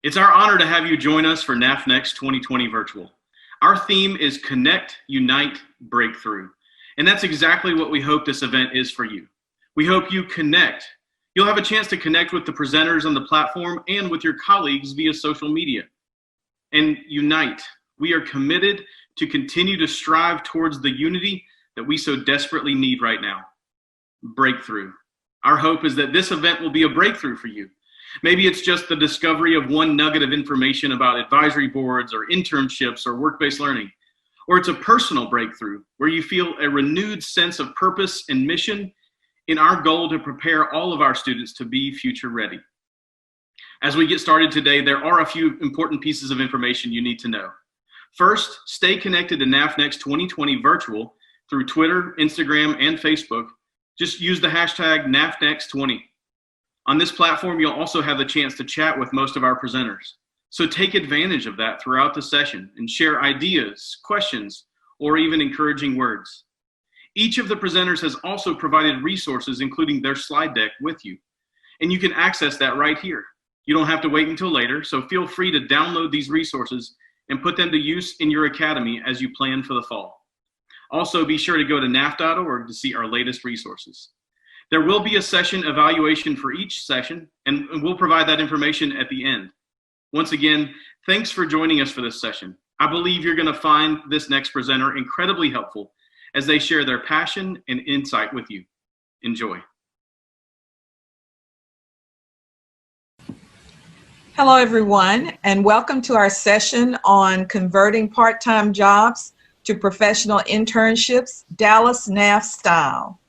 It's our honor to have you join us for NAFNext 2020 Virtual. Our theme is Connect, Unite, Breakthrough. And that's exactly what we hope this event is for you. We hope you connect. You'll have a chance to connect with the presenters on the platform and with your colleagues via social media. And unite. We are committed to continue to strive towards the unity that we so desperately need right now. Breakthrough. Our hope is that this event will be a breakthrough for you. Maybe it's just the discovery of one nugget of information about advisory boards or internships or work-based learning. Or it's a personal breakthrough where you feel a renewed sense of purpose and mission in our goal to prepare all of our students to be future ready. As we get started today, there are a few important pieces of information you need to know. First, stay connected to NAFNext 2020 Virtual through Twitter, Instagram, and Facebook. Just use the hashtag NAFNext20. On this platform, you'll also have the chance to chat with most of our presenters. So take advantage of that throughout the session and share ideas, questions, or even encouraging words. Each of the presenters has also provided resources, including their slide deck, with you. And you can access that right here. You don't have to wait until later, so feel free to download these resources and put them to use in your academy as you plan for the fall. Also, be sure to go to naf.org to see our latest resources. There will be a session evaluation for each session, and we'll provide that information at the end. Once again, thanks for joining us for this session. I believe you're going to find this next presenter incredibly helpful as they share their passion and insight with you. Enjoy. Hello, everyone, and welcome to our session on converting part-time jobs to professional internships, Dallas NAF style.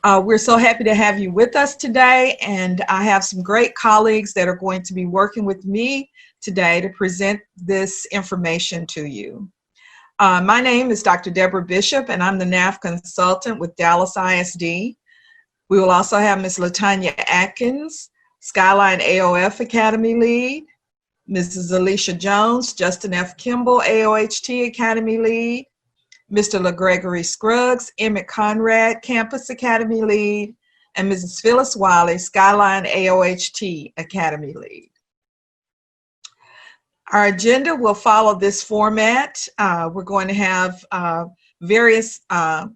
We're so happy to have you with us today, and I have some great colleagues that are going to be working with me today to present this information to you. My name is Dr. Deborah Bishop, and I'm the NAF consultant with Dallas ISD. We will also have Ms. LaTanya Atkins, Skyline AOF Academy Lead, Mrs. Alicia Jones, Justin F. Kimball, AOHT Academy Lead, Mr. LaGregory Scruggs, Emmett Conrad, Campus Academy Lead, and Mrs. Phyllis Wiley, Skyline AOHT Academy Lead. Our agenda will follow this format. We're going to have various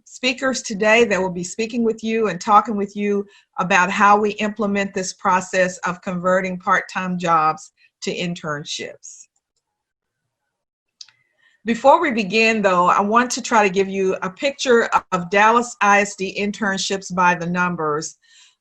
speakers today that will be speaking with you and talking with you about how we implement this process of converting part-time jobs to internships. Before we begin, though, I want to try to give you a picture of Dallas ISD internships by the numbers.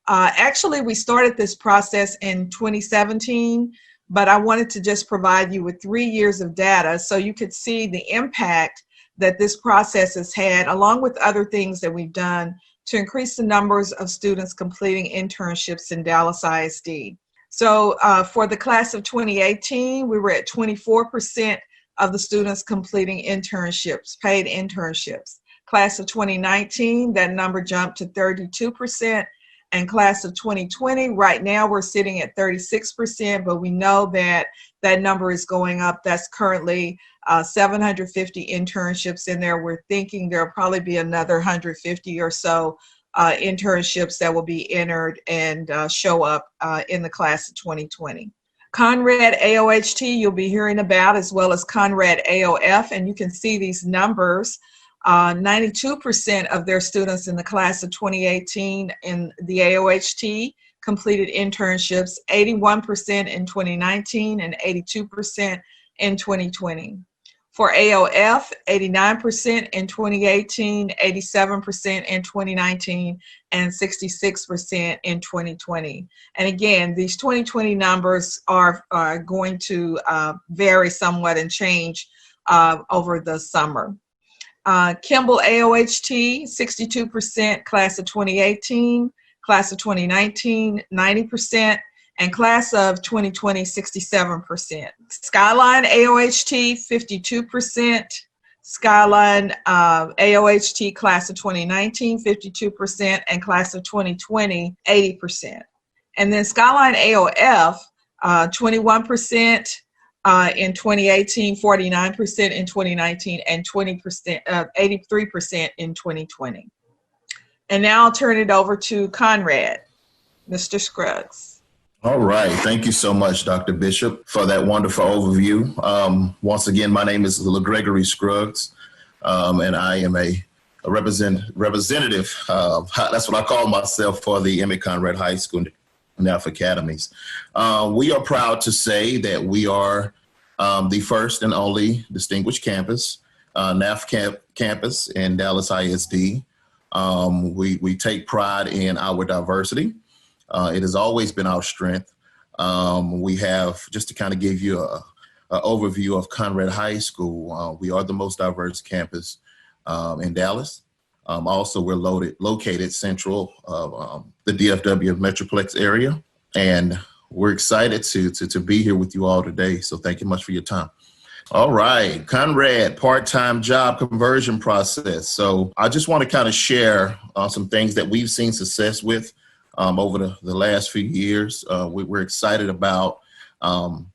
Actually, we started this process in 2017, but I wanted to just provide you with 3 years of data so you could see the impact that this process has had, along with other things that we've done to increase the numbers of students completing internships in Dallas ISD. So for the class of 2018, we were at 24% of the students completing internships, paid internships. Class of 2019, that number jumped to 32%, and class of 2020, right now we're sitting at 36%, but we know that that number is going up. That's currently 750 internships in there. We're thinking there'll probably be another 150 or so internships that will be entered and show up in the class of 2020. Conrad AOHT you'll be hearing about, as well as Conrad AOF, and you can see these numbers. 92% of their students in the class of 2018 in the AOHT completed internships, 81% in 2019 and 82% in 2020. For AOF, 89% in 2018, 87% in 2019, and 66% in 2020. And again, these 2020 numbers are going to vary somewhat and change over the summer. Kimball AOHT, 62%, class of 2018, class of 2019, 90%, and class of 2020, 67%. Skyline AOHT, 52%. Skyline AOHT class of 2019, 52%, and class of 2020, 80%. And then Skyline AOF, 21% in 2018, 49% in 2019, and 83% in 2020. And now I'll turn it over to Conrad, Mr. Scruggs. All right. Thank you so much, Dr. Bishop, for that wonderful overview. Once again, my name is Gregory Scruggs, and I am a representative. That's what I call myself for the Conrad High School NAF Academies. We are proud to say that we are the first and only distinguished campus, campus in Dallas ISD. We take pride in our diversity. It has always been our strength. We have, just to kind of give you an overview of Conrad High School, we are the most diverse campus in Dallas. Also, we're located central of the DFW Metroplex area, and we're excited to be here with you all today. So thank you much for your time. All right, Conrad part-time job conversion process. So I just want to kind of share some things that we've seen success with over the last few years. We're excited about how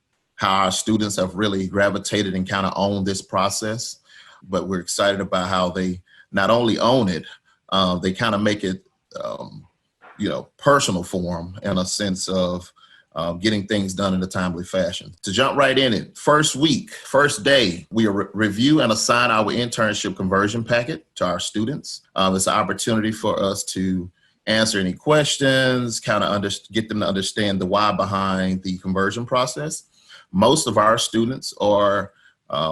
our students have really gravitated and kind of owned this process, but we're excited about how they not only own it, they kind of make it, personal for them in a sense of getting things done in a timely fashion. To jump right in it, first day, we review and assign our internship conversion packet to our students. It's an opportunity for us to answer any questions, kind of get them to understand the why behind the conversion process. Most of our students are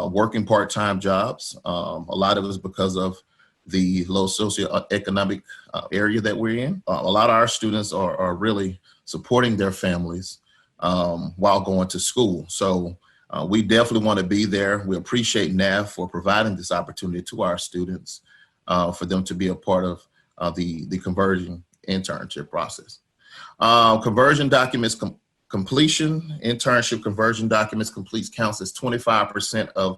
working part-time jobs. A lot of it is because of the low socioeconomic area that we're in. A lot of our students are really supporting their families while going to school. So we definitely want to be there. We appreciate NAF for providing this opportunity to our students for them to be a part of the conversion internship process. Conversion documents completion, internship conversion documents completes counts as 25% of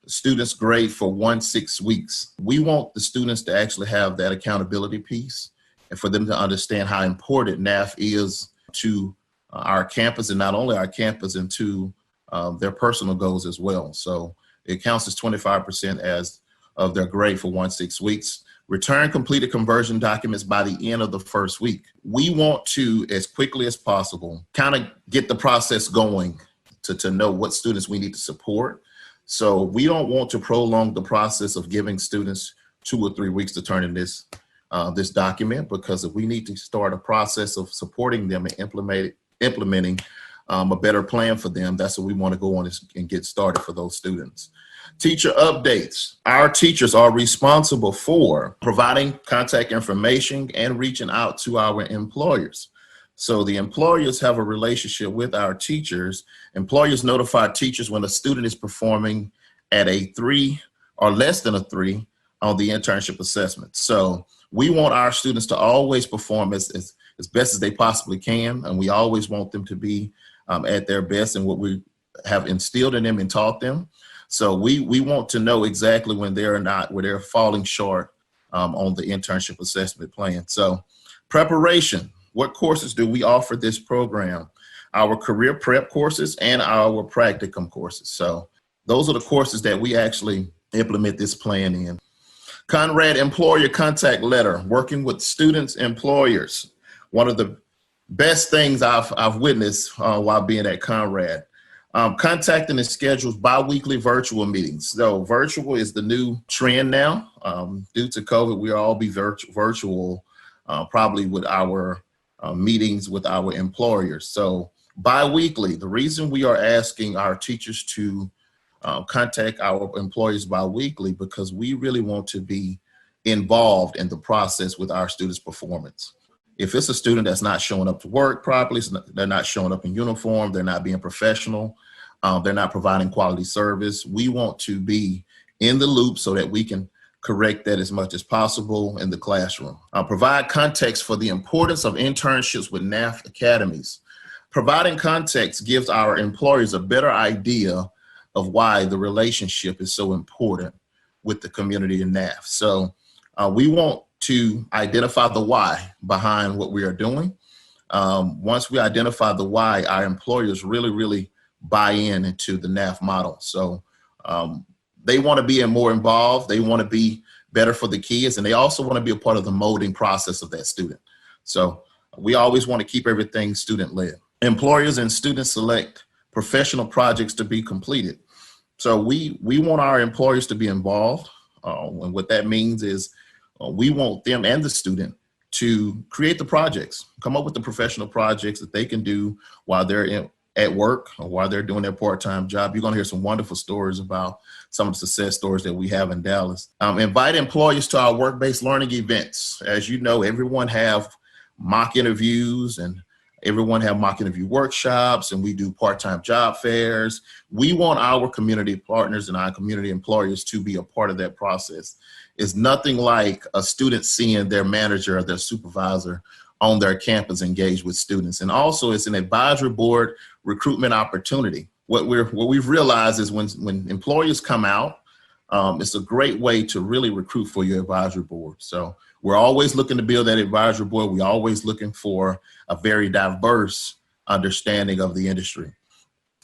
the students' grade for 1-6 weeks. We want the students to actually have that accountability piece and for them to understand how important NAF is to our campus, and not only our campus, and to their personal goals as well. So it counts as 25% as of their grade for 1-6 weeks. Return completed conversion documents by the end of the first week. We want to, as quickly as possible, kind of get the process going to know what students we need to support. So we don't want to prolong the process of giving students 2 or 3 weeks to turn in this document, because if we need to start a process of supporting them and implementing a better plan for them, that's what we want to go on and get started for those students. Teacher updates. Our teachers are responsible for providing contact information and reaching out to our employers. So the employers have a relationship with our teachers. Employers notify teachers when a student is performing at a 3 or less than a 3 on the internship assessment. So we want our students to always perform as best as they possibly can, and we always want them to be at their best in what we have instilled in them and taught them. So we want to know exactly when they're falling short on the internship assessment plan. So preparation. What courses do we offer this program? Our career prep courses and our practicum courses. So those are the courses that we actually implement this plan in. Conrad Employer Contact Letter, working with students, employers. One of the best things I've witnessed while being at Conrad. Contacting and schedules bi-weekly virtual meetings. So virtual is the new trend now. Due to COVID, we'll all be virtual, probably with our meetings with our employers. So bi-weekly, the reason we are asking our teachers to contact our employers bi-weekly, because we really want to be involved in the process with our students' performance. If it's a student that's not showing up to work properly, they're not showing up in uniform, they're not being professional, they're not providing quality service, we want to be in the loop so that we can correct that as much as possible in the classroom. Provide context for the importance of internships with NAF Academies. Providing context gives our employers a better idea of why the relationship is so important with the community in NAF. So we want to identify the why behind what we are doing. Once we identify the why, our employers really buy into the NAF model. So they want to be more involved. They want to be better for the kids, and they also want to be a part of the molding process of that student. So we always want to keep everything student-led. Employers and students select professional projects to be completed. So we want our employers to be involved. And what that means is we want them and the student to create the projects, come up with the professional projects that they can do while they're at work or while they're doing their part-time job. You're going to hear some wonderful stories about some of the success stories that we have in Dallas. Invite employers to our work-based learning events. As you know, everyone have mock interviews and everyone have mock interview workshops, and we do part-time job fairs. We want our community partners and our community employers to be a part of that process. It's nothing like a student seeing their manager or their supervisor on their campus engage with students. And also it's an advisory board recruitment opportunity. What we've realized is when employers come out, it's a great way to really recruit for your advisory board. So we're always looking to build that advisory board. We're always looking for a very diverse understanding of the industry.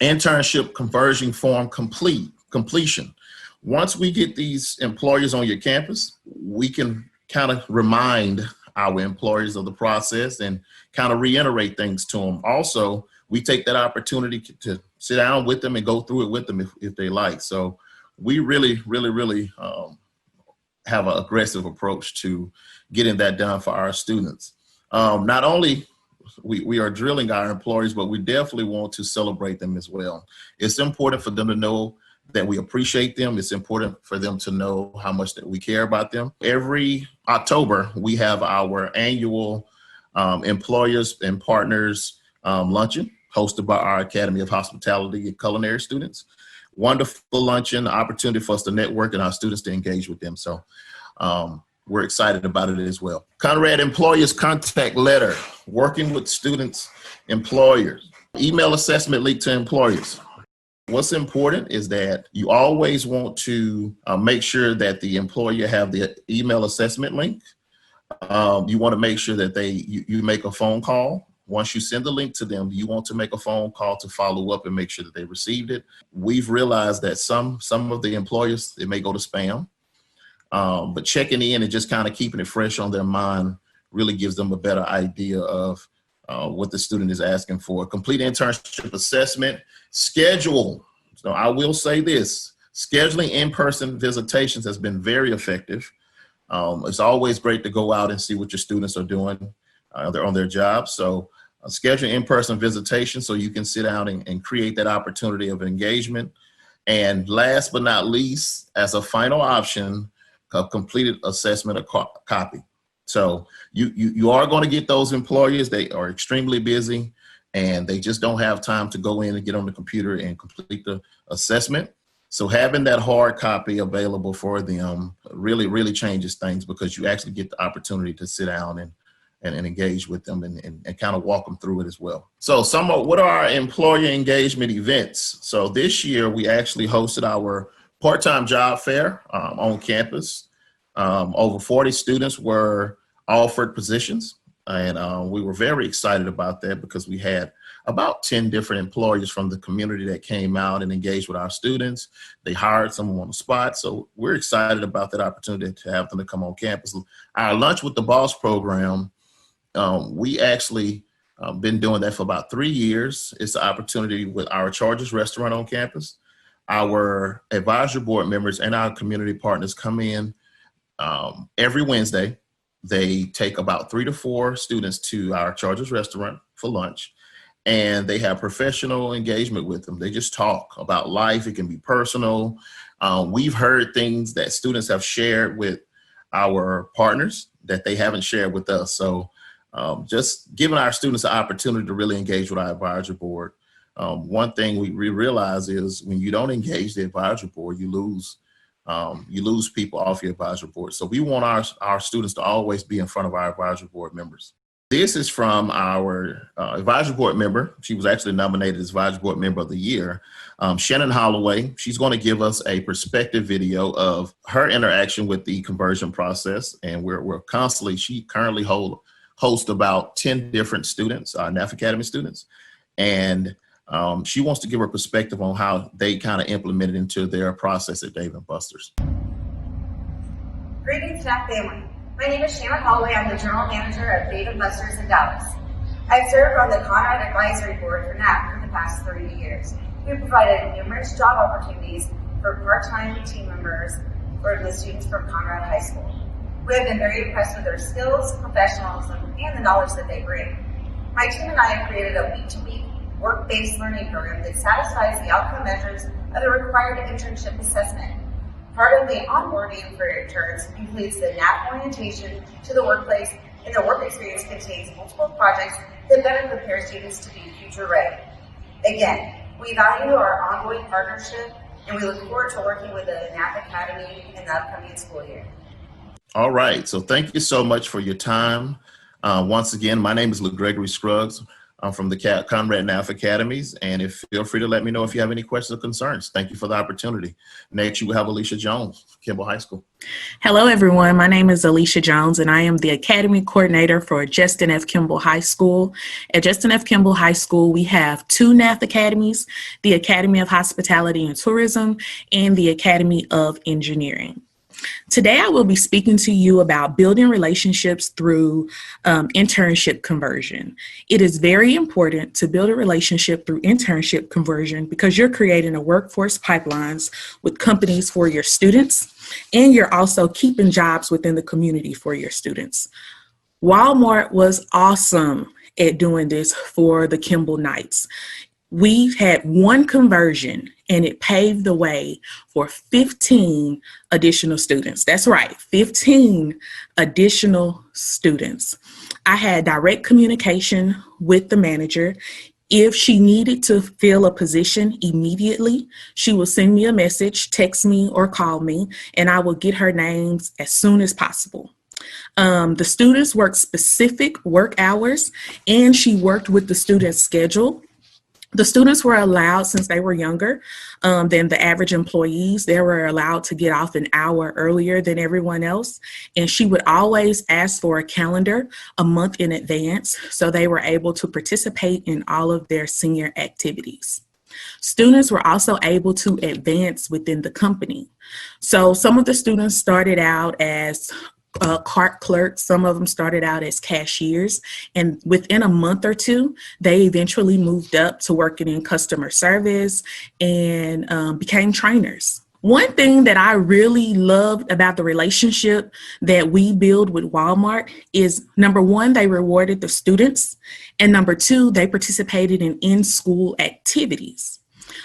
Internship conversion form completion. Once we get these employers on your campus, we can kind of remind our employers of the process and kind of reiterate things to them. Also, we take that opportunity to sit down with them and go through it with them if they like. So we really have an aggressive approach to getting that done for our students. Not only we are drilling our employees, but we definitely want to celebrate them as well. It's important for them to know that we appreciate them. It's important for them to know how much that we care about them. Every October, we have our annual employers and partners luncheon hosted by our Academy of Hospitality and Culinary students. Wonderful luncheon, opportunity for us to network and our students to engage with them. So we're excited about it as well. Conrad Employers Contact Letter, working with students, employers, email assessment link to employers. What's important is that you always want to make sure that the employer have the email assessment link. You want to make sure that you make a phone call. Once you send the link to them, you want to make a phone call to follow up and make sure that they received it. We've realized that some of the employers, it may go to spam, but checking in and just kind of keeping it fresh on their mind really gives them a better idea of what the student is asking for. Complete internship assessment, schedule. So I will say this, scheduling in-person visitations has been very effective. It's always great to go out and see what your students are doing they're on their jobs. So schedule in-person visitation so you can sit down and create that opportunity of engagement. And last but not least, as a final option, a completed assessment copy. So you are going to get those employers. They are extremely busy and they just don't have time to go in and get on the computer and complete the assessment. So having that hard copy available for them really changes things because you actually get the opportunity to sit down and engage with them and kind of walk them through it as well. So what are our employer engagement events? So this year we actually hosted our part-time job fair on campus. Over 40 students were offered positions, and we were very excited about that because we had about 10 different employers from the community that came out and engaged with our students. They hired someone on the spot. So we're excited about that opportunity to have them to come on campus. Our Lunch with the Boss program, we actually been doing that for about 3 years. It's an opportunity with our Chargers restaurant on campus. Our advisory board members and our community partners come in every Wednesday. They take about 3 to 4 students to our Chargers restaurant for lunch, and they have professional engagement with them. They just talk about life. It can be personal. We've heard things that students have shared with our partners that they haven't shared with us. So just giving our students an opportunity to really engage with our advisory board. One thing we realize is when you don't engage the advisory board, you lose people off your advisory board. So we want our students to always be in front of our advisory board members. This is from our advisory board member. She was actually nominated as advisory board member of the year, Shannon Holloway. She's going to give us a perspective video of her interaction with the conversion process. And she currently hosts about 10 different students, NAFTrack Academy students. And she wants to give her perspective on how they kind of implemented into their process at Dave & Buster's. Greetings, staff family. My name is Shannon Holloway. I'm the General Manager of Dave & Buster's in Dallas. I've served on the Conrad Advisory Board for NAFT for the past 3 years. We've provided numerous job opportunities for part-time team members for the students from Conrad High School. We have been very impressed with their skills, professionalism, and the knowledge that they bring. My team and I have created a week-to-week work-based learning program that satisfies the outcome measures of the required internship assessment. Part of the onboarding for interns includes the NAFT orientation to the workplace, and the work experience contains multiple projects that better prepare students to be future ready. Again, we value our ongoing partnership, and we look forward to working with the NAFTrack Academy in the upcoming school year. All right, so thank you so much for your time. Once again, my name is Gregory Scruggs. I'm from the Conrad NAFTrack Academies, and feel free to let me know if you have any questions or concerns. Thank you for the opportunity. Next, you will have Alicia Jones, Kimball High School. Hello, everyone. My name is Alicia Jones, and I am the Academy Coordinator for Justin F. Kimball High School. At Justin F. Kimball High School, we have 2 NAFT Academies, the Academy of Hospitality and Tourism and the Academy of Engineering. Today, I will be speaking to you about building relationships through internship conversion. It is very important to build a relationship through internship conversion because you're creating a workforce pipelines with companies for your students, and you're also keeping jobs within the community for your students. Walmart was awesome at doing this for the Kimball Knights. We had one conversion and it paved the way for 15 additional students. That's right, 15 additional students. I had direct communication with the manager. If she needed to fill a position immediately, she will send me a message, text me, or call me, and I will get her names as soon as possible. The students worked specific work hours, and she worked with the student's schedule. The students were allowed, since they were younger than the average employees, they were allowed to get off an hour earlier than everyone else. And she would always ask for a calendar a month in advance, so they were able to participate in all of their senior activities. Students were also able to advance within the company. So some of the students started out as cart clerks, some of them started out as cashiers, and within a month or 2, they eventually moved up to working in customer service and became trainers. One thing that I really loved about the relationship that we build with Walmart is, number 1, they rewarded the students, and number 2, they participated in in-school activities.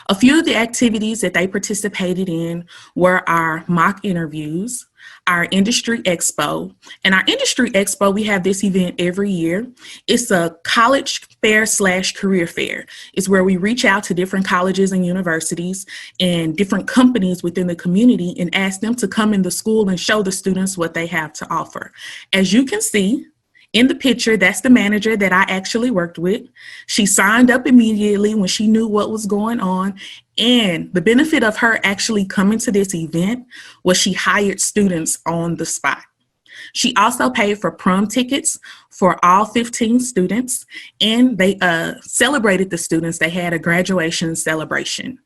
A few of the activities that they participated in were our mock interviews, our industry expo. And our industry expo, we have this event every year. It's a college fair / career fair. It's where we reach out to different colleges and universities and different companies within the community and ask them to come in the school and show the students what they have to offer. As you can see in the picture, that's the manager that I actually worked with. She signed up immediately when she knew what was going on. And the benefit of her actually coming to this event was she hired students on the spot. She also paid for prom tickets for all 15 students, and they celebrated the students. They had a graduation celebration.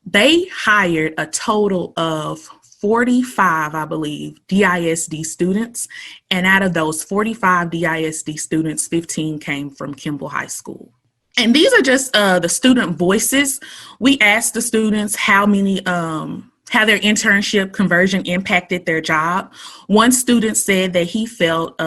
They hired a total of 45, I believe, DISD students, and out of those 45 DISD students, 15 came from Kimball High School. And these are just the student voices. We asked the students how their internship conversion impacted their job. One student said that he felt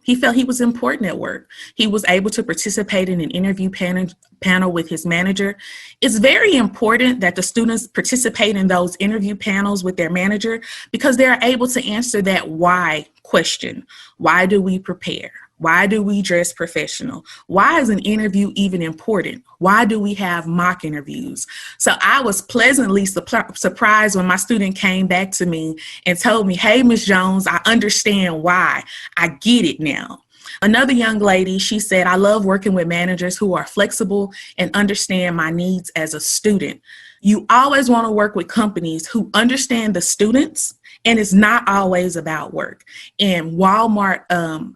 he was important at work. He was able to participate in an interview panel with his manager. It's very important that the students participate in those interview panels with their manager because they're able to answer that why question. Why do we prepare? Why do we dress professional? Why is an interview even important? Why do we have mock interviews? So I was pleasantly surprised when my student came back to me and told me, hey, Ms. Jones, I understand why. I get it now. Another young lady, she said, I love working with managers who are flexible and understand my needs as a student. You always want to work with companies who understand the students And it's not always about work. And Walmart,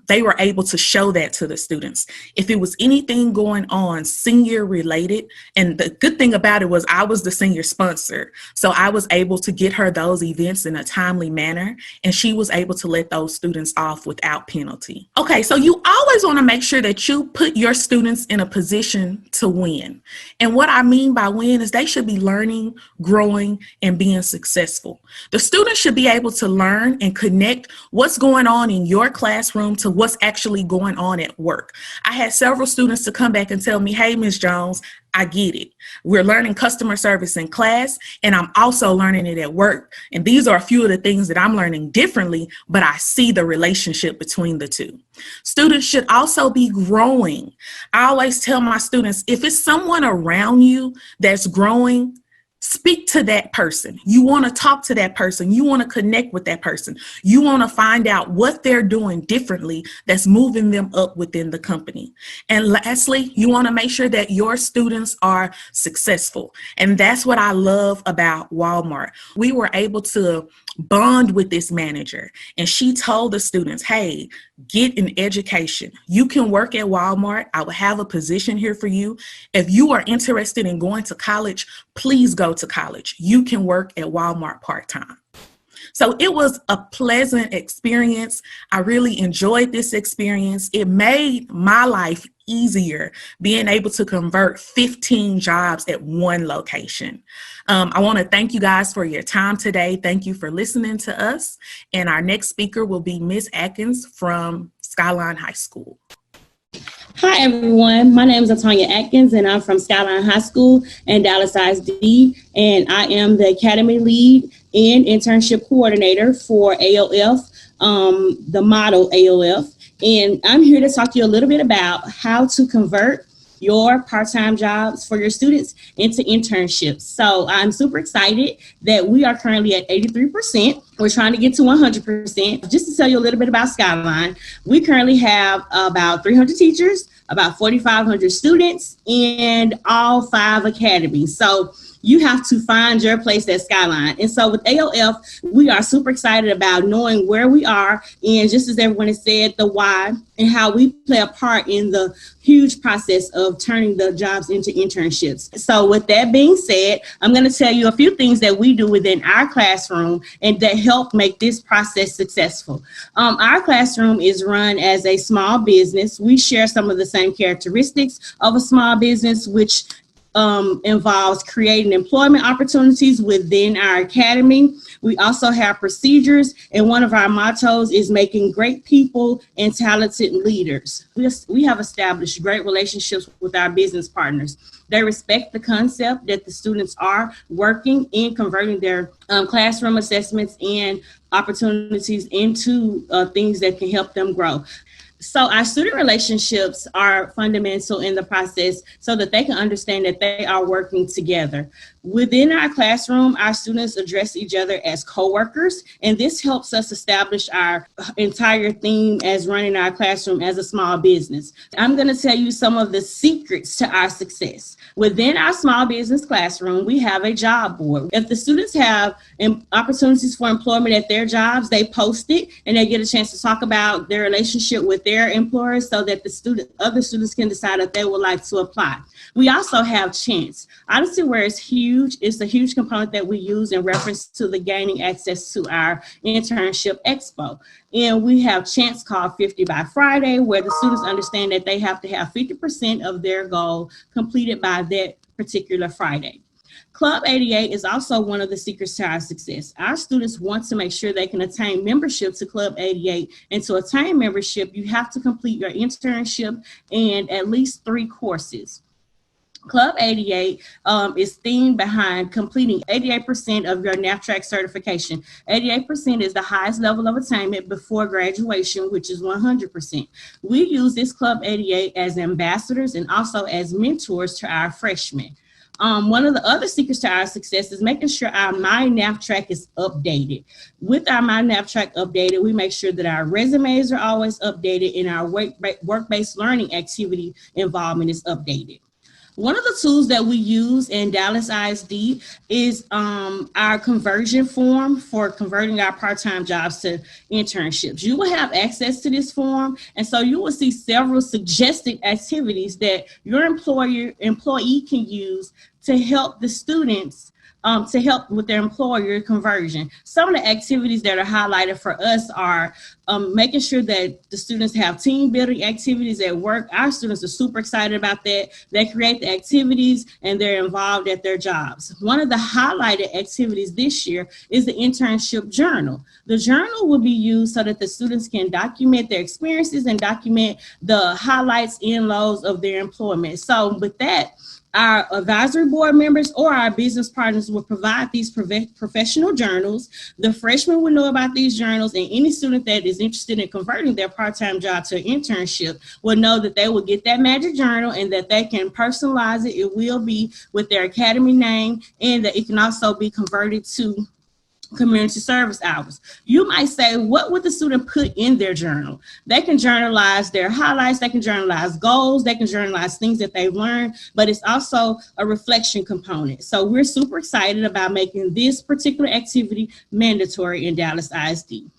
they were able to show that to the students. If it was anything going on senior related, and the good thing about it was I was the senior sponsor. So I was able to get her those events in a timely manner, and she was able to let those students off without penalty. Okay, so you always want to make sure that you put your students in a position to win. And what I mean by win is they should be learning, growing, and being successful. The students should be able to learn and connect what's going on in your classroom to what's actually going on at work. I had several students to come back and tell me, hey, Ms. Jones, I get it. We're learning customer service in class, and I'm also learning it at work. And these are a few of the things that I'm learning differently, but I see the relationship between the two. Students should also be growing. I always tell my students, if it's someone around you that's growing, speak to that person. You want to talk to that person. You want to connect with that person. You want to find out what they're doing differently that's moving them up within the company. And lastly, you want to make sure that your students are successful. And that's what I love about Walmart. We were able to bond with this manager, and she told the students, hey, get an education. You can work at Walmart. I will have a position here for you. If you are interested in going to college, please go to college. You can work at Walmart part-time. So it was a pleasant experience. I really enjoyed this experience. It made my life easier being able to convert 15 jobs at one location. I want to thank you guys for your time today. Thank you for listening to us. And our next speaker will be Ms. Atkins from Skyline High School. Hi, everyone. My name is Latonya Atkins, and I'm from Skyline High School and Dallas ISD, and I am the Academy Lead and Internship Coordinator for AOF, the model AOF. And I'm here to talk to you a little bit about how to convert your part-time jobs for your students into internships. So I'm super excited that we are currently at 83%. We're trying to get to 100%. Just to tell you a little bit about Skyline, we currently have about 300 teachers, about 4,500 students, and all 5 academies. So you have to find your place at Skyline. And so with AOF, we are super excited about knowing where we are, and just as everyone has said, the why and how we play a part in the huge process of turning the jobs into internships. So with that being said, I'm going to tell you a few things that we do within our classroom and that help make this process successful. Our classroom is run as a small business. We share some of the same characteristics of a small business, which involves creating employment opportunities within our academy. We also have procedures, and one of our mottos is making great people and talented leaders. We have established great relationships with our business partners. They respect the concept that the students are working in converting their classroom assessments and opportunities into things that can help them grow. So our student relationships are fundamental in the process so that they can understand that they are working together. Within our classroom, our students address each other as coworkers, and this helps us establish our entire theme as running our classroom as a small business. I'm going to tell you some of the secrets to our success. Within our small business classroom, we have a job board. If the students have opportunities for employment at their jobs, they post it and they get a chance to talk about their relationship with their employers so that other students can decide if they would like to apply. We also have Chance. Honestly, where it's huge, it's a huge component that we use in reference to the gaining access to our internship expo. And we have Chance called 50 by Friday, where the students understand that they have to have 50% of their goal completed by that particular Friday. Club 88 is also one of the secrets to our success. Our students want to make sure they can attain membership to Club 88. And to attain membership, you have to complete your internship and at least 3 courses. Club 88 is themed behind completing 88% of your NAFTrack certification. 88% is the highest level of attainment before graduation, which is 100%. We use this Club 88 as ambassadors and also as mentors to our freshmen. One of the other secrets to our success is making sure our My NAFTrack is updated. With our My NAFTrack updated, we make sure that our resumes are always updated and our work-based learning activity involvement is updated. One of the tools that we use in Dallas ISD is our conversion form for converting our part-time jobs to internships. You will have access to this form, and so you will see several suggested activities that your employee can use to help the students to help with their employer conversion. Some of the activities that are highlighted for us are making sure that the students have team building activities at work. Our students are super excited about that. They create the activities and they're involved at their jobs. One of the highlighted activities this year is the internship journal. The journal will be used so that the students can document their experiences and document the highlights and lows of their employment. So with that, our advisory board members or our business partners will provide these professional journals. The freshmen will know about these journals, and any student that is interested in converting their part-time job to an internship will know that they will get that magic journal and that they can personalize it. It will be with their academy name, and that it can also be converted to community service hours. You might say, what would the student put in their journal? They can journalize their highlights, they can journalize goals, they can journalize things that they've learned, but it's also a reflection component. So we're super excited about making this particular activity mandatory in Dallas ISD.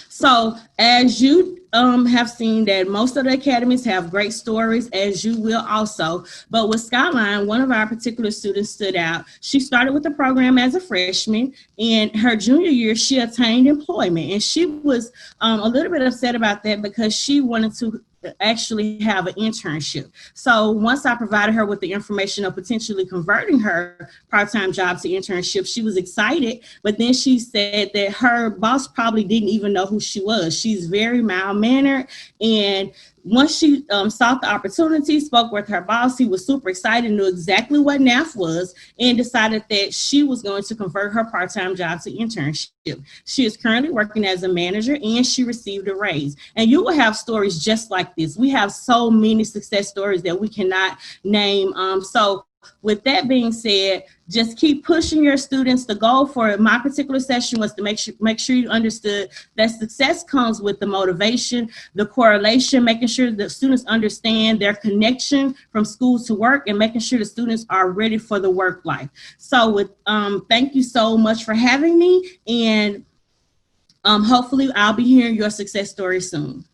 So as you have seen that most of the academies have great stories, as you will also, but with Skyline, one of our particular students stood out. She started with the program as a freshman, and her junior year, she attained employment, and she was a little bit upset about that because she wanted to actually have an internship. So once I provided her with the information of potentially converting her part-time job to internship, she was excited, but then she said that her boss probably didn't even know who she was. She's very mild-mannered, and once she sought the opportunity, spoke with her boss, he was super excited, knew exactly what NAF was, and decided that she was going to convert her part-time job to internship. She is currently working as a manager, and she received a raise. And you will have stories just like this. We have so many success stories that we cannot name. So with that being said, just keep pushing your students. The goal for my particular session was to make sure you understood that success comes with the motivation, the correlation, making sure that students understand their connection from school to work, and making sure the students are ready for the work life. So with thank you so much for having me, and hopefully I'll be hearing your success story soon.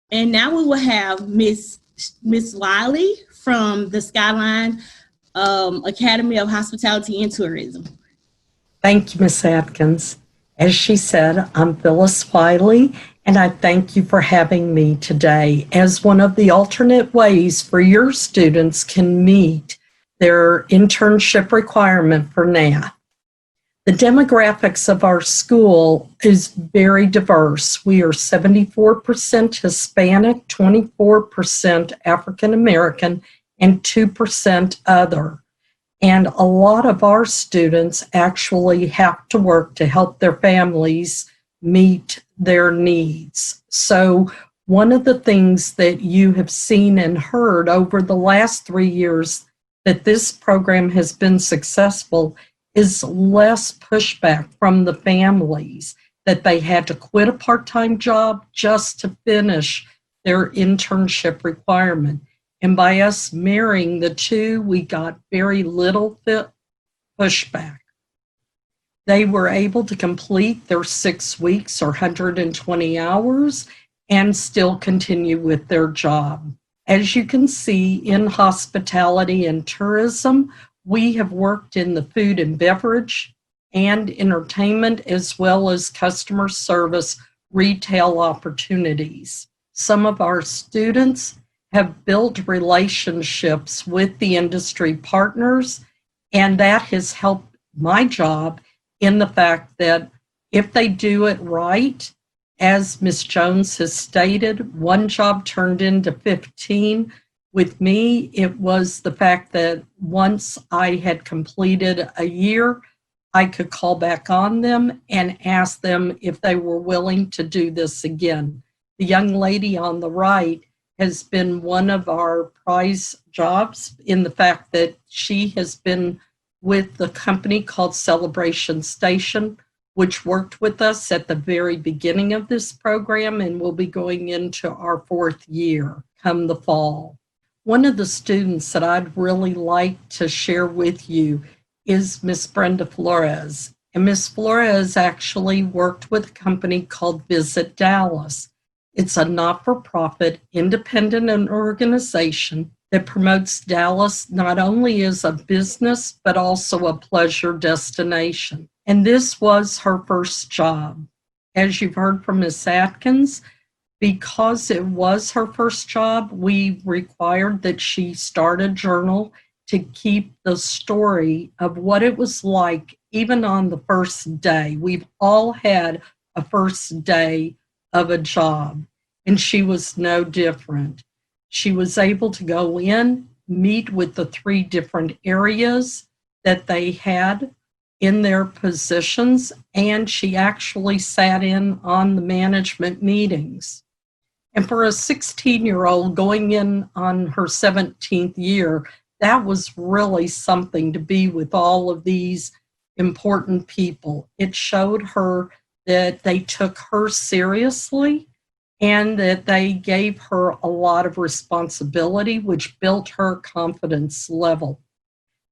And now we will have Miss Wiley from the Skyline Academy of Hospitality and Tourism. Thank you, Ms. Atkins. As she said, I'm Phyllis Wiley, and I thank you for having me today as one of the alternate ways for your students can meet their internship requirement for NAF. The demographics of our school is very diverse. We are 74% Hispanic, 24% African American, and 2% other. And a lot of our students actually have to work to help their families meet their needs. So one of the things that you have seen and heard over the last 3 years that this program has been successful is less pushback from the families that they had to quit a part-time job just to finish their internship requirement. And by us marrying the two, we got very little pushback. They were able to complete their 6 weeks or 120 hours and still continue with their job. As you can see, in hospitality and tourism, we have worked in the food and beverage and entertainment, as well as customer service retail opportunities. Some of our students have built relationships with the industry partners, and that has helped my job in the fact that if they do it right, as Ms. Jones has stated, one job turned into 15. With me, it was the fact that once I had completed a year, I could call back on them and ask them if they were willing to do this again. The young lady on the right has been one of our prize jobs in the fact that she has been with the company called Celebration Station, which worked with us at the very beginning of this program and will be going into our 4th year come the fall. One of the students that I'd really like to share with you is Miss Brenda Flores. And Miss Flores actually worked with a company called Visit Dallas. It's a not-for-profit independent organization that promotes Dallas not only as a business, but also a pleasure destination. And this was her first job. As you've heard from Ms. Atkins, because it was her first job, we required that she start a journal to keep the story of what it was like, even on the first day. We've all had a first day of a job, and she was no different. She was able to go in, meet with the 3 different areas that they had in their positions, and she actually sat in on the management meetings. And for a 16-year-old going in on her 17th year, that was really something to be with all of these important people. It showed her that they took her seriously and that they gave her a lot of responsibility, which built her confidence level.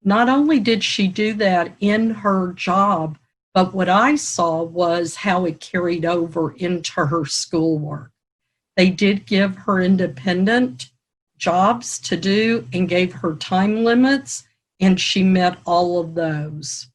Not only did she do that in her job, but what I saw was how it carried over into her schoolwork. They did give her independent jobs to do and gave her time limits, and she met all of those.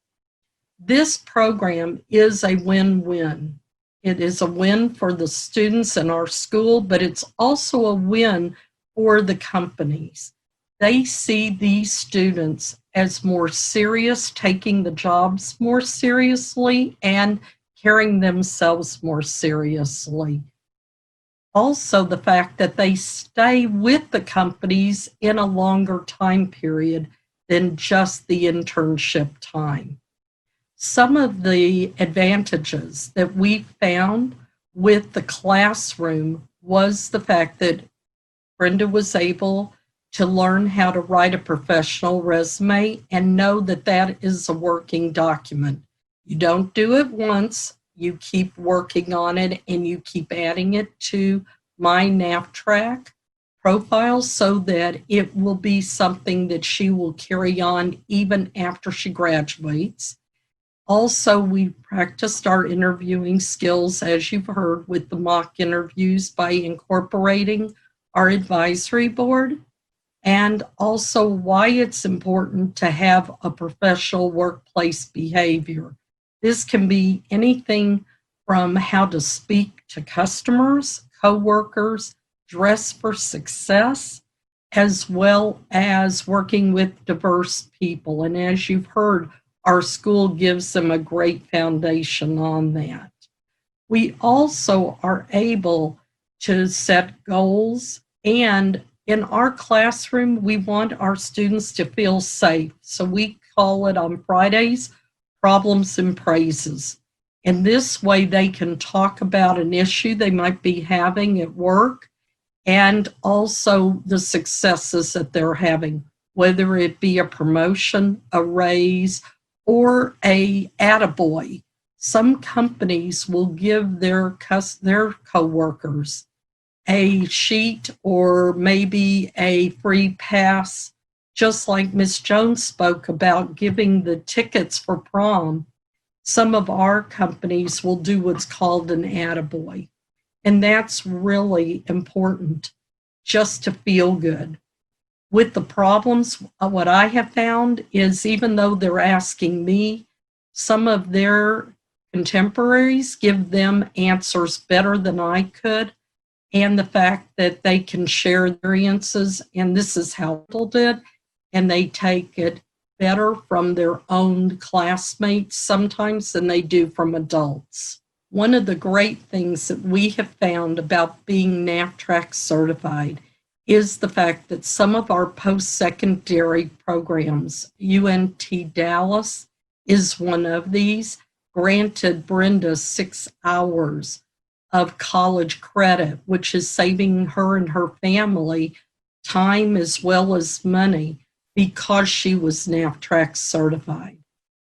This program is a win-win. It is a win for the students in our school, but it's also a win for the companies. They see these students as more serious, taking the jobs more seriously and carrying themselves more seriously. Also, the fact that they stay with the companies in a longer time period than just the internship time. Some of the advantages that we found with the classroom was the fact that Brenda was able to learn how to write a professional resume and know that that is a working document. You don't do it once, you keep working on it and you keep adding it to my NAFTrack profile so that it will be something that she will carry on even after she graduates. Also, we practiced our interviewing skills, as you've heard, with the mock interviews by incorporating our advisory board, and also why it's important to have a professional workplace behavior. This can be anything from how to speak to customers, coworkers, dress for success, as well as working with diverse people. And as you've heard, our school gives them a great foundation on that. We also are able to set goals, and in our classroom, we want our students to feel safe. So we call it on Fridays, Problems and Praises. And this way they can talk about an issue they might be having at work and also the successes that they're having, whether it be a promotion, a raise, or a attaboy. Some companies will give their coworkers a sheet or maybe a free pass, just like Ms. Jones spoke about giving the tickets for prom. Some of our companies will do what's called an attaboy. And that's really important, just to feel good. With the problems, what I have found is even though they're asking me, some of their contemporaries give them answers better than I could. And the fact that they can share experiences, and this is how people did, and they take it better from their own classmates sometimes than they do from adults. One of the great things that we have found about being NAFTrack certified is the fact that some of our post-secondary programs, UNT Dallas is one of these, granted Brenda 6 hours of college credit, which is saving her and her family time as well as money because she was NAFTrack certified.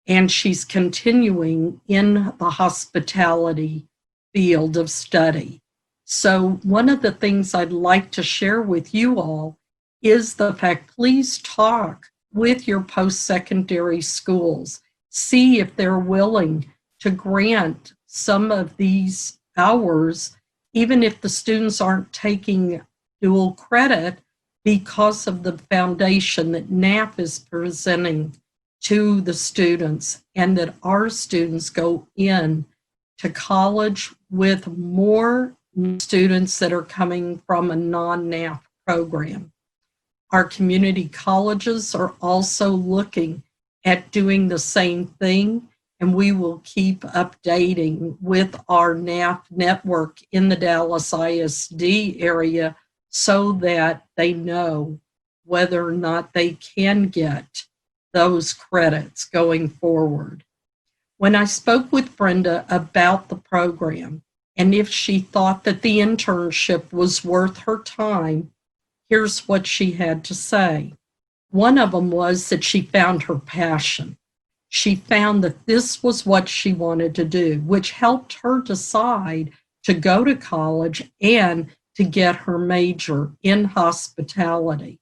And she's continuing in the hospitality field of study. So one of the things I'd like to share with you all is the fact, please talk with your post-secondary schools. See if they're willing to grant some of these hours, even if the students aren't taking dual credit, because of the foundation that NAF is presenting to the students, and that our students go in to college with more students that are coming from a non-NAF program. Our community colleges are also looking at doing the same thing, and we will keep updating with our NAF network in the Dallas ISD area so that they know whether or not they can get those credits going forward. When I spoke with Brenda about the program and if she thought that the internship was worth her time, here's what she had to say. One of them was that she found her passion. She found that this was what she wanted to do, which helped her decide to go to college and to get her major in hospitality.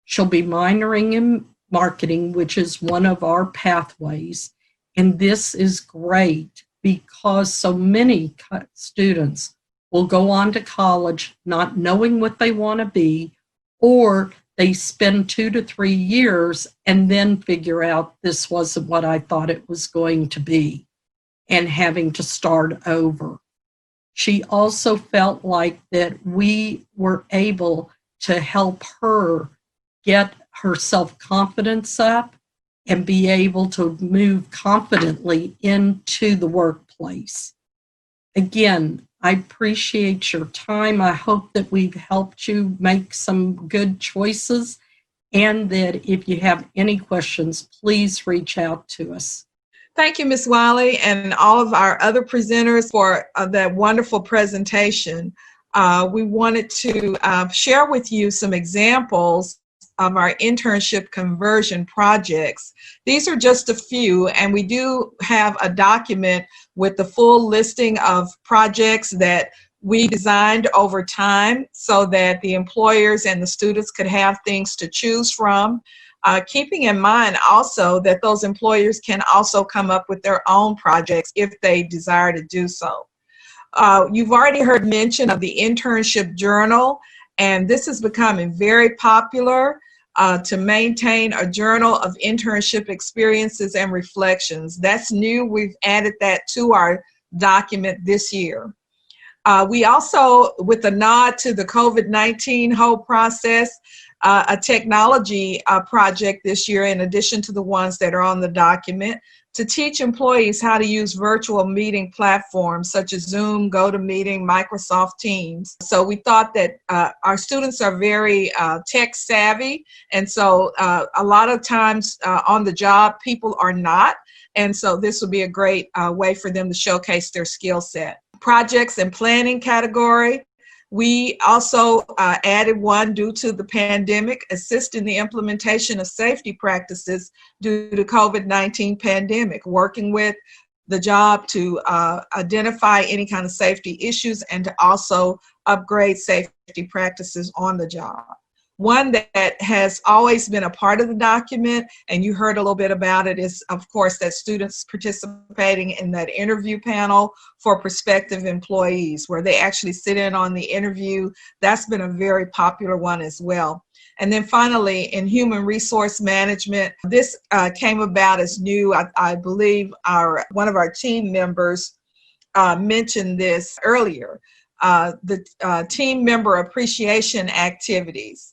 She'll be minoring in marketing, which is one of our pathways. And this is great because so many students will go on to college not knowing what they want to be, or they spend 2 to 3 years and then figure out this wasn't what I thought it was going to be, and having to start over. She also felt like that we were able to help her get her self-confidence up and be able to move confidently into the workplace. Again, I appreciate your time. I hope that we've helped you make some good choices, and that if you have any questions, please reach out to us. Thank you, Ms. Wiley, and all of our other presenters for that wonderful presentation. We wanted to share with you some examples of our internship conversion projects. These are just a few, and we do have a document with the full listing of projects that we designed over time so that the employers and the students could have things to choose from. Keeping in mind also that those employers can also come up with their own projects if they desire to do so. You've already heard mention of the internship journal, and this is becoming very popular to maintain a journal of internship experiences and reflections. That's new. We've added that to our document this year. We also, with a nod to the COVID-19 whole process, a technology project this year, in addition to the ones that are on the document, to teach employees how to use virtual meeting platforms such as Zoom, GoToMeeting, Microsoft Teams. So we thought that our students are very tech savvy, and so a lot of times on the job people are not, and so this will be a great way for them to showcase their skill set. Projects and planning category. We also added one due to the pandemic, assist in the implementation of safety practices due to COVID-19 pandemic, working with the job to identify any kind of safety issues and to also upgrade safety practices on the job. One that has always been a part of the document, and you heard a little bit about it, is of course that students participating in that interview panel for prospective employees, where they actually sit in on the interview. That's been a very popular one as well. And then finally, in human resource management, this came about as new. I believe one of our team members mentioned this earlier, the team member appreciation activities.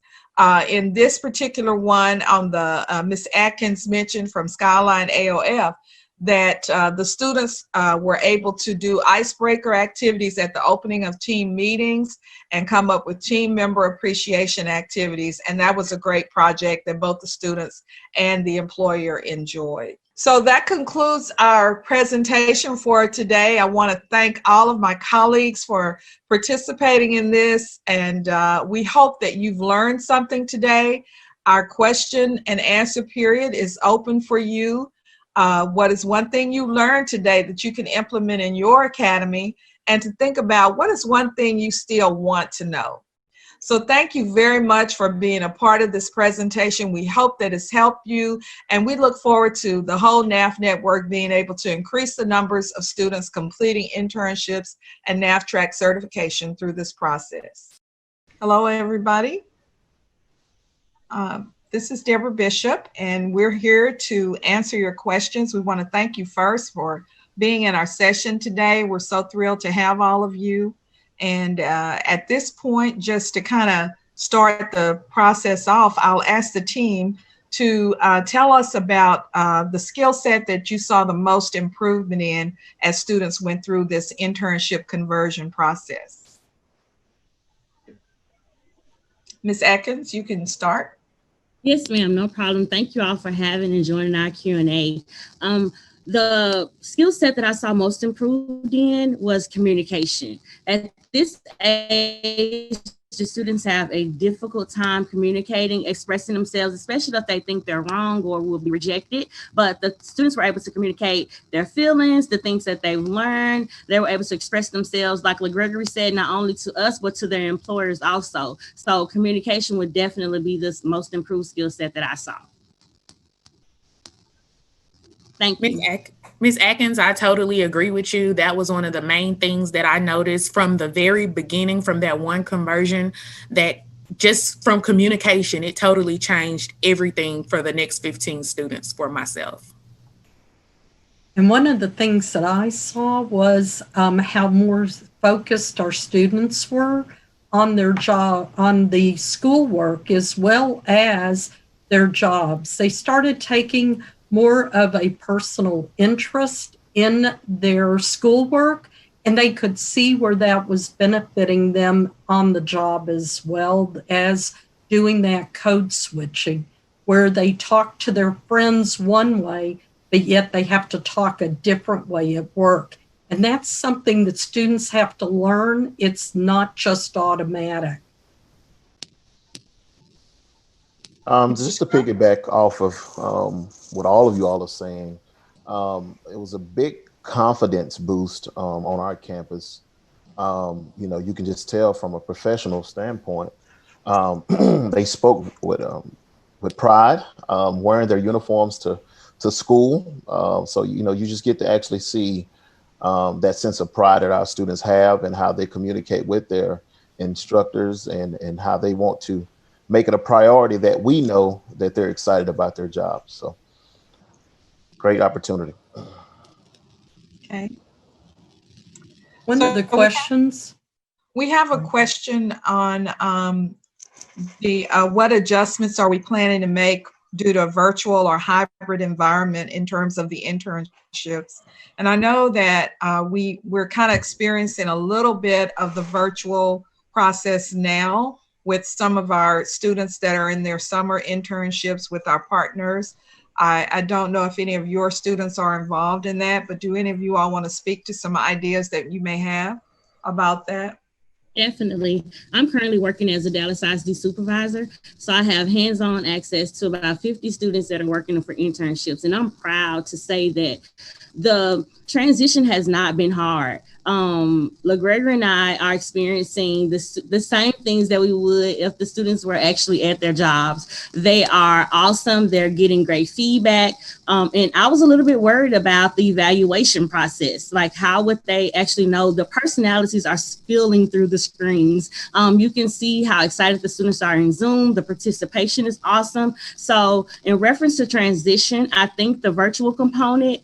In this particular one, on the Ms. Atkins mentioned from Skyline AOF, that the students were able to do icebreaker activities at the opening of team meetings and come up with team member appreciation activities. And that was a great project that both the students and the employer enjoyed. So that concludes our presentation for today. I want to thank all of my colleagues for participating in this, and we hope that you've learned something today. Our question and answer period is open for you. What is one thing you learned today that you can implement in your academy, and to think about what is one thing you still want to know. So thank you very much for being a part of this presentation. We hope that it's helped you, and we look forward to the whole NAF network being able to increase the numbers of students completing internships and NAFTrack certification through this process. Hello, everybody. This is Deborah Bishop, and we're here to answer your questions. We want to thank you first for being in our session today. We're so thrilled to have all of you. And at this point, just to kind of start the process off, I'll ask the team to tell us about the skill set that you saw the most improvement in as students went through this internship conversion process. Ms. Atkins, you can start. Yes, ma'am, no problem. Thank you all for having and joining our Q&A. The skill set that I saw most improved in was communication. At this age, the students have a difficult time communicating, expressing themselves, especially if they think they're wrong or will be rejected. But the students were able to communicate their feelings, the things that they've learned. They were able to express themselves, like LaGregory said, not only to us, but to their employers also. So communication would definitely be the most improved skill set that I saw. Thank you. Ms. Atkins, I totally agree with you. That was one of the main things that I noticed from the very beginning, from that one conversion, that just from communication, it totally changed everything for the next 15 students for myself. And one of the things that I saw was how more focused our students were on their job, on the schoolwork, as well as their jobs. They started taking more of a personal interest in their schoolwork, and they could see where that was benefiting them on the job, as well as doing that code switching, where they talk to their friends one way, but yet they have to talk a different way at work. And that's something that students have to learn. It's not just automatic. Just to piggyback off of what all of you all are saying, it was a big confidence boost on our campus. You know, you can just tell from a professional standpoint. They spoke with pride, wearing their uniforms to school. So, you know, you just get to actually see that sense of pride that our students have and how they communicate with their instructors and how they want to make it a priority that we know that they're excited about their jobs. So great opportunity. Okay. One of the questions. We have a question on what adjustments are we planning to make due to a virtual or hybrid environment in terms of the internships. And I know that we're kind of experiencing a little bit of the virtual process now with some of our students that are in their summer internships with our partners. I don't know if any of your students are involved in that, but do any of you all want to speak to some ideas that you may have about that? Definitely. I'm currently working as a Dallas ISD supervisor, so I have hands-on access to about 50 students that are working for internships, and I'm proud to say that the transition has not been hard. LaGregory and I are experiencing the same things that we would if the students were actually at their jobs. They are awesome. They're getting great feedback. And I was a little bit worried about the evaluation process. Like, how would they actually know the personalities are spilling through the screens? You can see how excited the students are in Zoom. The participation is awesome. So in reference to transition, I think the virtual component,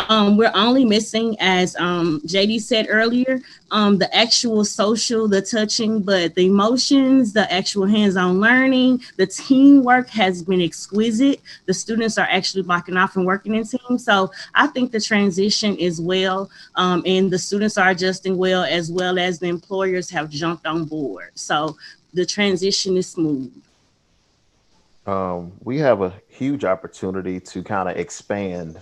we're only missing, as JD said earlier, the actual social, the touching, but the emotions, the actual hands-on learning, the teamwork has been exquisite. The students are actually blocking off and working in teams. So I think the transition is well, and the students are adjusting well as the employers have jumped on board. So the transition is smooth. We have a huge opportunity to kind of expand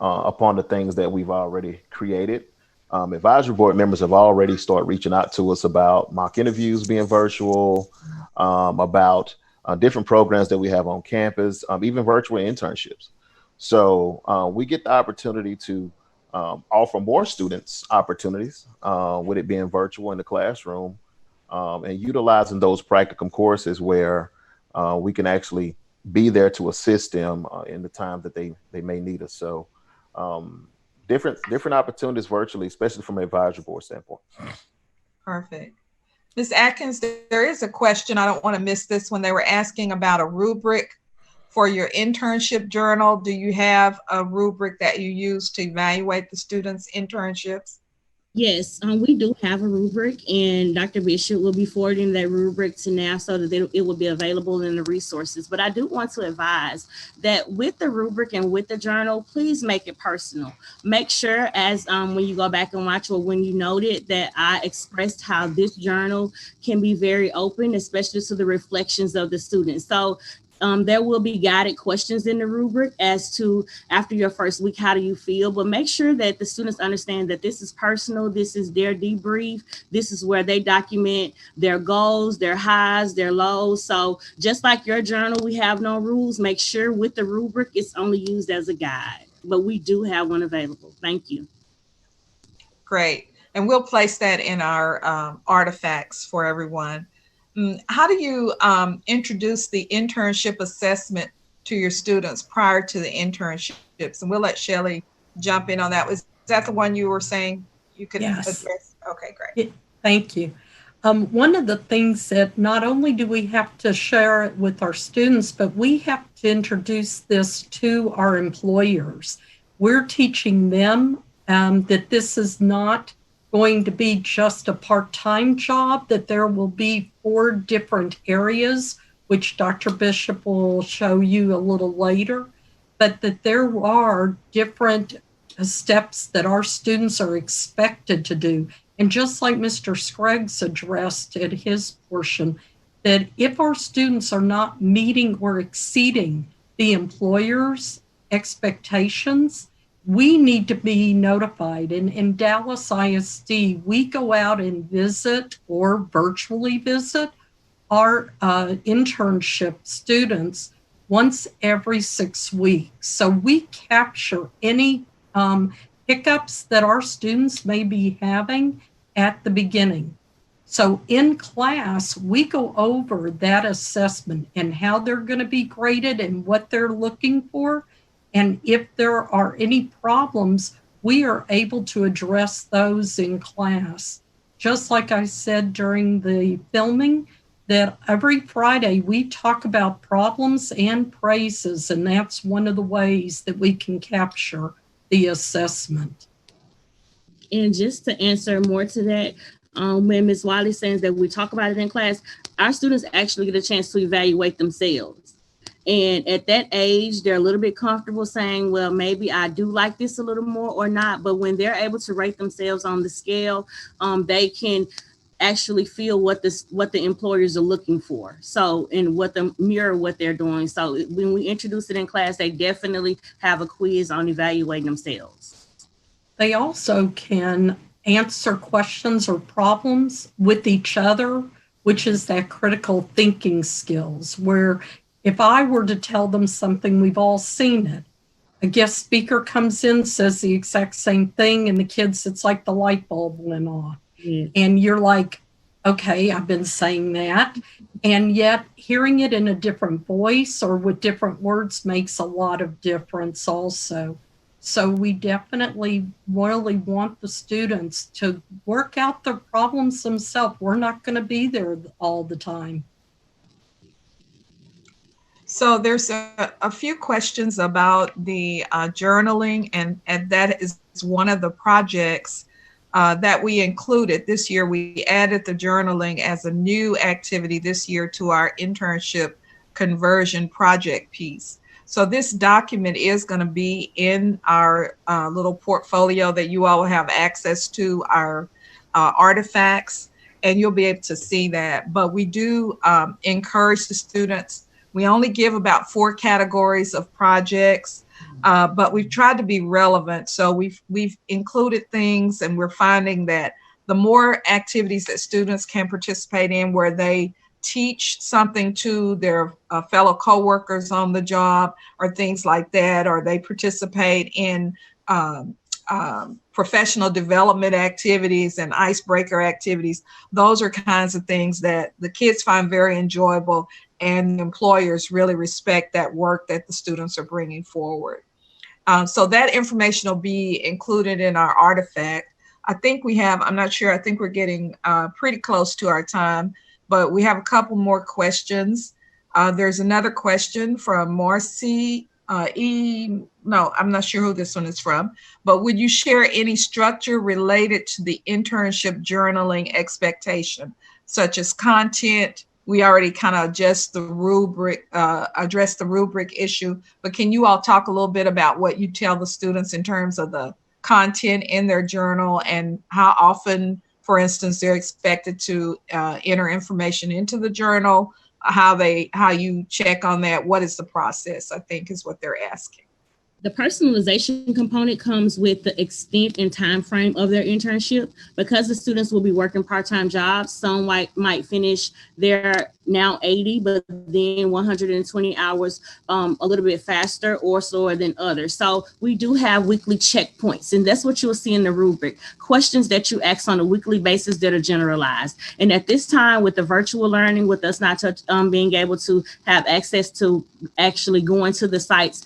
upon the things that we've already created. Advisory board members have already started reaching out to us about mock interviews being virtual, about different programs that we have on campus, even virtual internships. So we get the opportunity to offer more students opportunities with it being virtual in the classroom, and utilizing those practicum courses where we can actually be there to assist them in the time that they may need us. So different opportunities virtually, especially from an advisory board standpoint. Perfect. Ms. Atkins, there is a question. I don't want to miss this one. They were asking about a rubric for your internship journal. Do you have a rubric that you use to evaluate the students' internships? Yes, we do have a rubric, and Dr. Bishop will be forwarding that rubric to NAF so that it will be available in the resources. But I do want to advise that with the rubric and with the journal, please make it personal. Make sure as when you go back and watch, or when you noted, that I expressed how this journal can be very open, especially to the reflections of the students. So there will be guided questions in the rubric as to, after your first week, how do you feel? But make sure that the students understand that this is personal. This is their debrief. This is where they document their goals, their highs, their lows. So just like your journal, we have no rules. Make sure with the rubric, it's only used as a guide. But we do have one available. Thank you. Great. And we'll place that in our artifacts for everyone. How do you introduce the internship assessment to your students prior to the internships? And we'll let Shelley jump in on that. Was that the one you were saying you could address? Okay, great. Thank you. One of the things that not only do we have to share it with our students, but we have to introduce this to our employers. We're teaching them that this is not going to be just a part-time job, that there will be 4 different areas, which Dr. Bishop will show you a little later, but that there are different steps that our students are expected to do. And just like Mr. Scruggs addressed at his portion, that if our students are not meeting or exceeding the employer's expectations, we need to be notified. In Dallas ISD, we go out and visit or virtually visit our internship students once every 6 weeks. So we capture any hiccups that our students may be having at the beginning. So in class, we go over that assessment and how they're going to be graded and what they're looking for. And if there are any problems, we are able to address those in class. Just like I said during the filming, that every Friday we talk about problems and praises, and that's one of the ways that we can capture the assessment. And just to answer more to that, when Ms. Wiley says that we talk about it in class, our students actually get a chance to evaluate themselves. And at that age, they're a little bit comfortable saying, well, maybe I do like this a little more or not. But when they're able to rate themselves on the scale, they can actually feel what the employers are looking for. So, and what the mirror what they're doing. So when we introduce it in class, they definitely have a quiz on evaluating themselves. They also can answer questions or problems with each other, which is that critical thinking skills, where if I were to tell them something, we've all seen it. A guest speaker comes in, says the exact same thing, and the kids, it's like the light bulb went off. Mm. And you're like, okay, I've been saying that. And yet hearing it in a different voice or with different words makes a lot of difference also. So we definitely really want the students to work out their problems themselves. We're not going to be there all the time. So there's a few questions about the journaling, and that is one of the projects that we included this year. We added the journaling as a new activity this year to our internship conversion project piece. So this document is going to be in our little portfolio that you all will have access to, our artifacts, and you'll be able to see that. But we do encourage the students. We only give about 4 categories of projects, but we've tried to be relevant. So we've included things, and we're finding that the more activities that students can participate in where they teach something to their fellow coworkers on the job or things like that, or they participate in professional development activities and icebreaker activities. Those are kinds of things that the kids find very enjoyable, and the employers really respect that work that the students are bringing forward. So that information will be included in our artifact. I think we have, I'm not sure, I think we're getting pretty close to our time, but we have a couple more questions. There's another question from Marcy no, I'm not sure who this one is from, but would you share any structure related to the internship journaling expectation, such as content? We already kind of addressed the rubric issue, but can you all talk a little bit about what you tell the students in terms of the content in their journal and how often, for instance, they're expected to enter information into the journal, how you check on that, what is the process, I think is what they're asking. The personalization component comes with the extent and time frame of their internship. Because the students will be working part-time jobs, some might finish their now 80, but then 120 hours a little bit faster or slower than others. So we do have weekly checkpoints, and that's what you'll see in the rubric. Questions that you ask on a weekly basis that are generalized. And at this time, with the virtual learning, with us not being able to have access to actually going to the sites,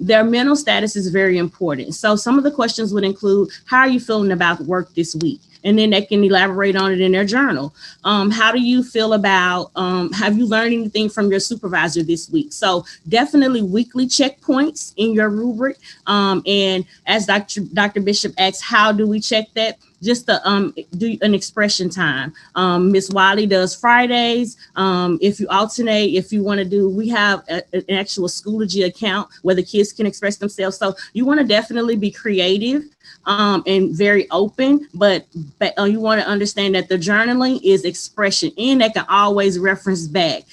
their mental status is very important. So some of the questions would include, how are you feeling about work this week? And then they can elaborate on it in their journal. How do you feel about, have you learned anything from your supervisor this week? So definitely weekly checkpoints in your rubric. And as Dr. Bishop asked, how do we check that? Just to do an expression time. Ms. Wiley does Fridays. If you alternate, if you want to do, we have an actual Schoology account where the kids can express themselves. So you want to definitely be creative and very open, but you want to understand that the journaling is expression, and they can always reference back.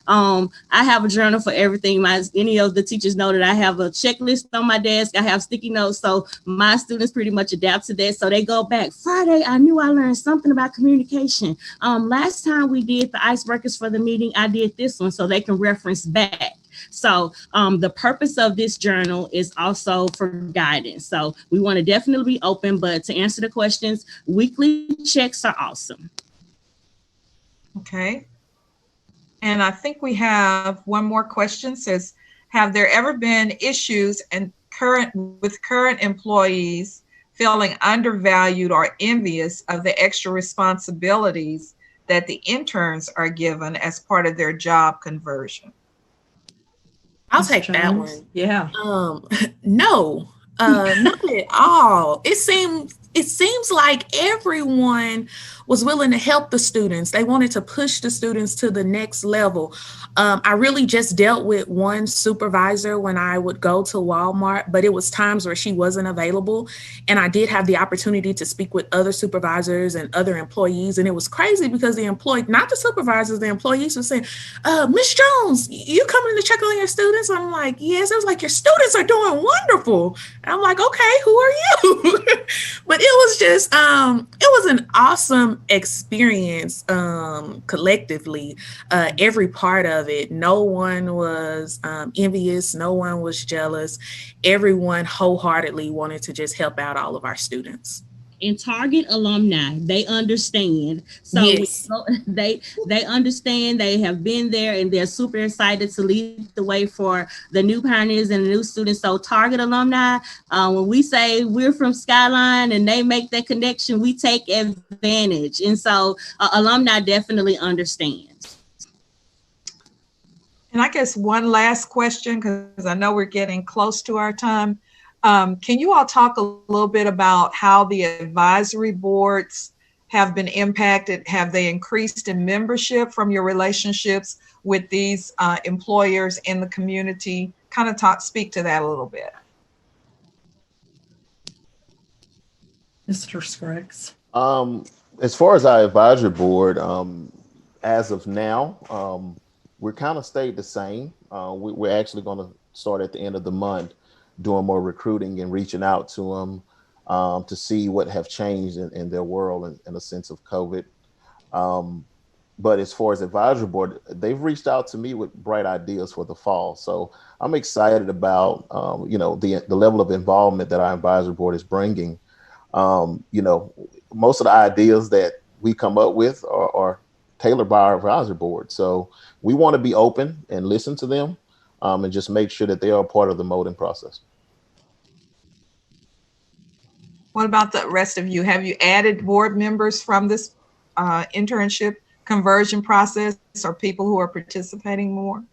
I have a journal for everything. Any of the teachers know that I have a checklist on my desk. I have sticky notes. So my students pretty much adapt to that. So they go back. Friday, I knew I learned something about communication. Last time we did the icebreakers for the meeting, I did this one, so they can reference back. So the purpose of this journal is also for guidance. So we want to definitely be open, but to answer the questions, weekly checks are awesome. Okay. And I think we have one more question. Says, have there ever been issues with current employees feeling undervalued or envious of the extra responsibilities that the interns are given as part of their job conversion? I'll take that one. Yeah. No, not at all. It seems like everyone was willing to help the students. They wanted to push the students to the next level. I really just dealt with one supervisor when I would go to Walmart, but it was times where she wasn't available. And I did have the opportunity to speak with other supervisors and other employees. And it was crazy because not the supervisors, the employees were saying, Miss Jones, you coming to check on your students? I'm like, yes. It was like, your students are doing wonderful. And I'm like, okay, who are you? But it was just, it was an awesome experience collectively, every part of it. No one was envious. No one was jealous. Everyone wholeheartedly wanted to just help out all of our students. And target alumni, they understand. So yes. they understand, they have been there, and they're super excited to lead the way for the new pioneers and the new students. So target alumni, when we say we're from Skyline and they make that connection, we take advantage. And so alumni definitely understands. And I guess one last question, because I know we're getting close to our time. Can you all talk a little bit about how the advisory boards have been impacted? Have they increased in membership from your relationships with these employers in the community? Kind of speak to that a little bit. Mr. Scruggs. As far as our advisory board, as of now, we're kind of stayed the same. We're actually going to start at the end of the month doing more recruiting and reaching out to them to see what have changed in their world in a sense of COVID. But as far as advisory board, they've reached out to me with bright ideas for the fall. So I'm excited about, the level of involvement that our advisory board is bringing. Most of the ideas that we come up with are tailored by our advisory board. So we want to be open and listen to them, and just make sure that they are part of the molding process. What about the rest of you? Have you added board members from this internship conversion process, or people who are participating more?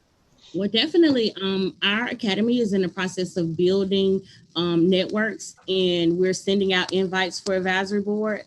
Well, definitely. Our academy is in the process of building networks, and we're sending out invites for advisory board.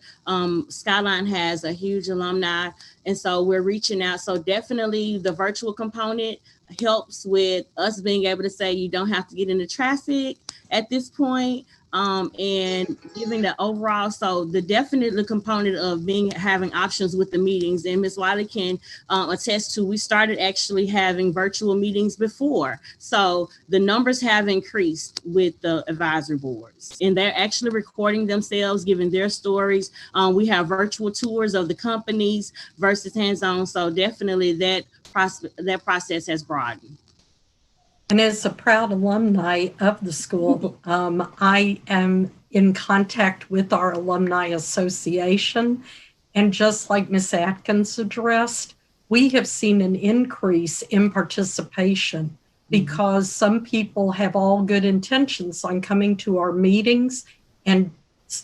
Skyline has a huge alumni, and so we're reaching out. So definitely the virtual component helps with us being able to say you don't have to get into traffic at this point. And giving the overall, so the definite component of having options with the meetings, and Ms. Wiley can attest to, we started actually having virtual meetings before. So the numbers have increased with the advisory boards, and they're actually recording themselves, giving their stories. We have virtual tours of the companies versus hands-on. So definitely that process has broadened. And as a proud alumni of the school, I am in contact with our Alumni Association. And just like Ms. Atkins addressed, we have seen an increase in participation because some people have all good intentions on coming to our meetings, and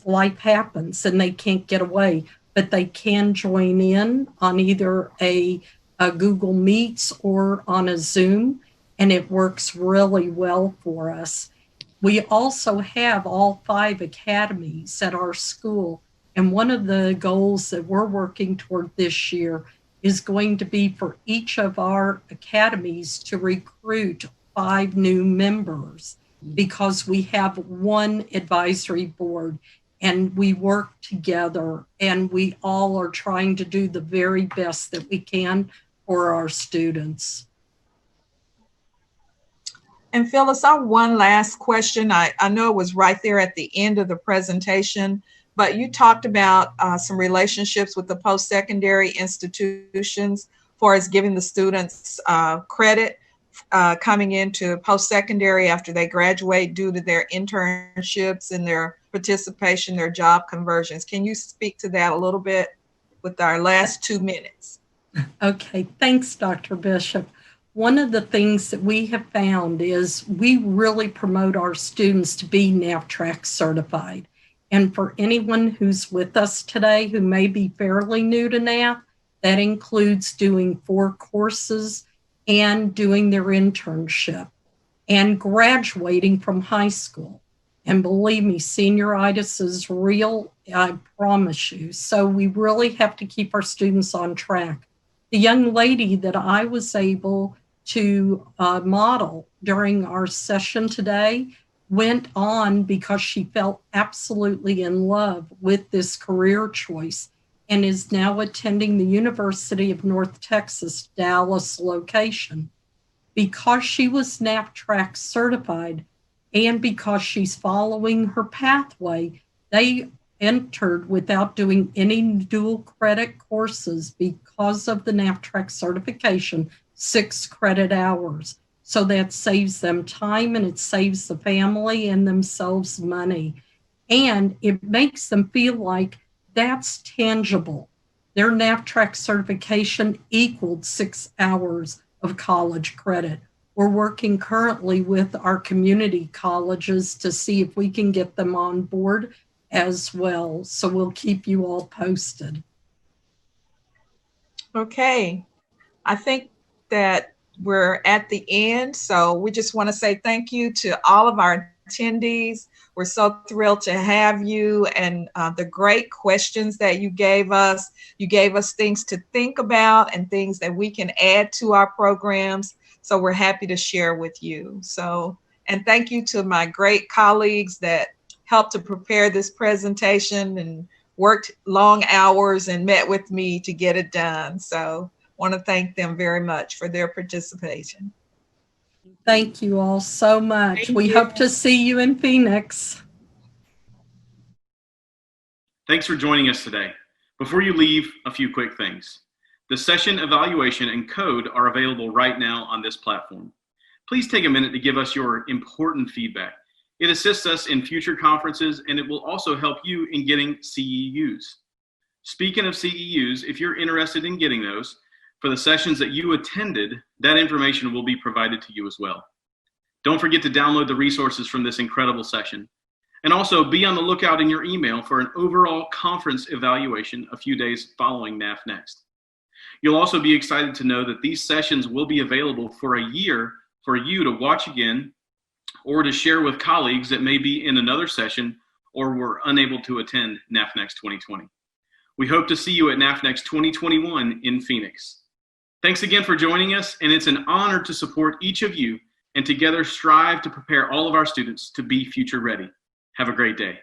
life happens and they can't get away, but they can join in on either a Google Meets or on a Zoom. And it works really well for us. We also have all 5 academies at our school. And one of the goals that we're working toward this year is going to be for each of our academies to recruit 5 new members, because we have one advisory board and we work together and we all are trying to do the very best that we can for our students. And Phyllis, our one last question. I know it was right there at the end of the presentation, but you talked about some relationships with the post-secondary institutions for as giving the students credit coming into post-secondary after they graduate due to their internships and their participation, their job conversions. Can you speak to that a little bit with our last 2 minutes? Okay, thanks, Dr. Bishop. One of the things that we have found is we really promote our students to be NAFTrack certified. And for anyone who's with us today who may be fairly new to NAF, that includes doing 4 courses and doing their internship and graduating from high school. And believe me, senioritis is real, I promise you. So we really have to keep our students on track. The young lady that I was able to model during our session today went on because she felt absolutely in love with this career choice and is now attending the University of North Texas, Dallas location. Because she was NAFTrack certified and because she's following her pathway, they entered without doing any dual credit courses because of the NAFTrack certification, 6 credit hours. So that saves them time and it saves the family and themselves money. And it makes them feel like that's tangible. Their NAFTrack certification equaled 6 hours of college credit. We're working currently with our community colleges to see if we can get them on board as well. So we'll keep you all posted. Okay, I think that we're at the end. So we just want to say thank you to all of our attendees. We're so thrilled to have you and the great questions that you gave us. You gave us things to think about and things that we can add to our programs. So we're happy to share with you. So, and thank you to my great colleagues that helped to prepare this presentation and worked long hours and met with me to get it done. So want to thank them very much for their participation. Thank you all so much. We hope to see you in Phoenix. Thanks for joining us today. Before you leave, a few quick things. The session evaluation and code are available right now on this platform. Please take a minute to give us your important feedback. It assists us in future conferences, and it will also help you in getting CEUs. Speaking of CEUs, if you're interested in getting those, for the sessions that you attended, that information will be provided to you as well. Don't forget to download the resources from this incredible session. And also be on the lookout in your email for an overall conference evaluation a few days following NAF Next. You'll also be excited to know that these sessions will be available for a year for you to watch again or to share with colleagues that may be in another session or were unable to attend NAF Next 2020. We hope to see you at NAF Next 2021 in Phoenix. Thanks again for joining us, and it's an honor to support each of you and together strive to prepare all of our students to be future ready. Have a great day.